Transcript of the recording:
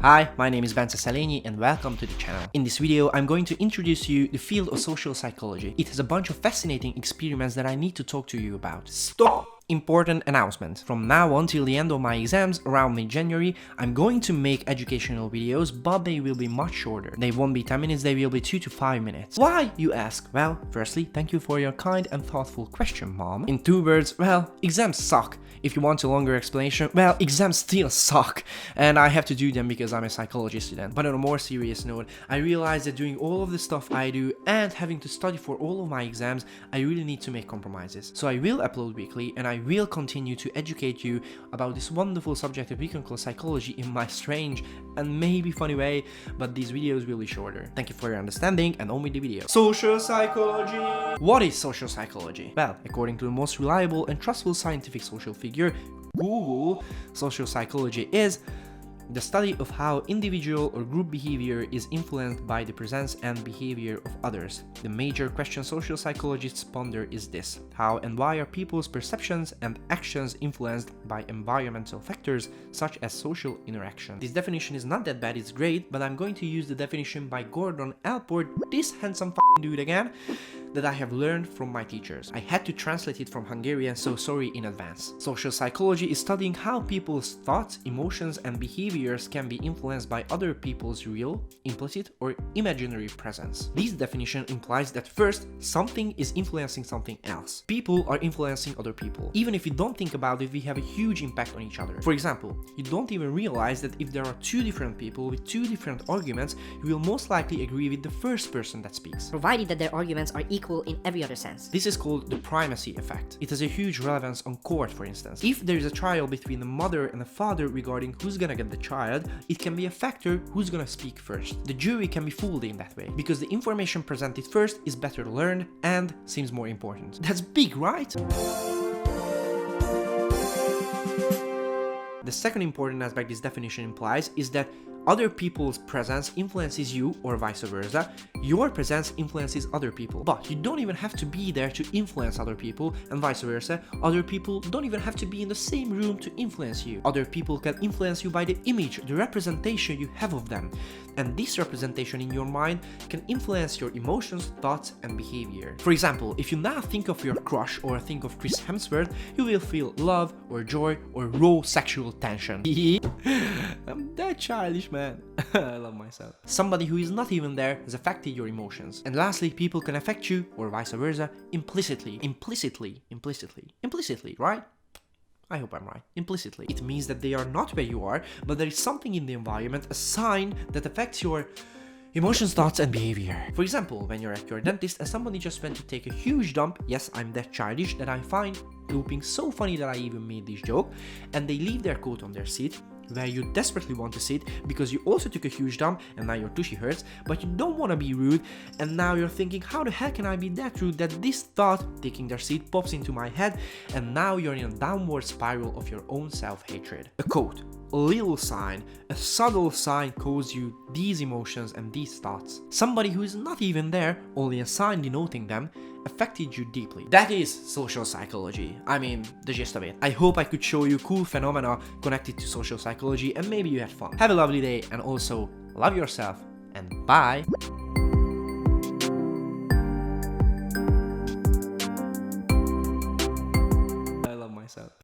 Hi, my name is Bence Szelényi and welcome to the channel. In this video, I'm going to introduce you the field of social psychology. It has a bunch of fascinating experiments that I need to talk to you about. Stop! Important announcement. From now on till the end of my exams around mid-January, I'm going to make educational videos, but they will be much shorter. They won't be 10 minutes, they will be 2 to 5 minutes. Why, you ask? Well, firstly, thank you for your kind and thoughtful question, mom. In 2 words, well, exams suck. If you want a longer explanation, well, exams still suck. And I have to do them because I'm a psychology student. But on a more serious note, I realized that doing all of the stuff I do and having to study for all of my exams, I really need to make compromises. So I will upload weekly and I will continue to educate you about this wonderful subject that we can call psychology in my strange and maybe funny way, but these videos will be shorter. Thank you for your understanding and on with the video. Social psychology! What is social psychology? Well, according to the most reliable and trustful scientific social figure, Google, social psychology is the study of how individual or group behavior is influenced by the presence and behavior of others. The major question social psychologists ponder is this: how and why are people's perceptions and actions influenced by environmental factors such as social interaction? This definition is not that bad, it's great, but I'm going to use the definition by Gordon Allport, this handsome dude again, that I have learned from my teachers. I had to translate it from Hungarian, so sorry in advance. Social psychology is studying how people's thoughts, emotions, and behaviors can be influenced by other people's real, implicit, or imaginary presence. This definition implies that first, something is influencing something else. People are influencing other people. Even if we don't think about it, we have a huge impact on each other. For example, you don't even realize that if there are two different people with two different arguments, you will most likely agree with the first person that speaks, provided that their arguments are equal in every other sense. This is called the primacy effect. It has a huge relevance on court, for instance. If there is a trial between the mother and the father regarding who's gonna get the child, it can be a factor who's gonna speak first. The jury can be fooled in that way, because the information presented first is better learned and seems more important. That's big, right? The second important aspect this definition implies is that other people's presence influences you, or vice versa. Your presence influences other people. But you don't even have to be there to influence other people, and vice versa. Other people don't even have to be in the same room to influence you. Other people can influence you by the image, the representation you have of them. And this representation in your mind can influence your emotions, thoughts, and behavior. For example, if you now think of your crush or think of Chris Hemsworth, you will feel love or joy or raw sexual tension. I'm that childish, man. I love myself. Somebody who is not even there has affected your emotions. And lastly, people can affect you, or vice versa, implicitly, right? I hope I'm right. Implicitly. It means that they are not where you are, but there is something in the environment, a sign that affects your emotions, thoughts, and behavior. For example, when you're at your dentist and somebody just went to take a huge dump, yes, I'm that childish that I find pooping so funny that I even made this joke, and they leave their coat on their seat, where you desperately want to sit because you also took a huge dump and now your tushy hurts, but you don't want to be rude, and now you're thinking, how the hell can I be that rude, that this thought, taking their seat, pops into my head, and now you're in a downward spiral of your own self-hatred. A quote, a little sign, a subtle sign causes you these emotions and these thoughts. Somebody who is not even there, only a sign denoting them, affected you deeply. That is social psychology. I mean, the gist of it. I hope I could show you cool phenomena connected to social psychology and maybe you had fun. Have a lovely day and also love yourself and bye. I love myself.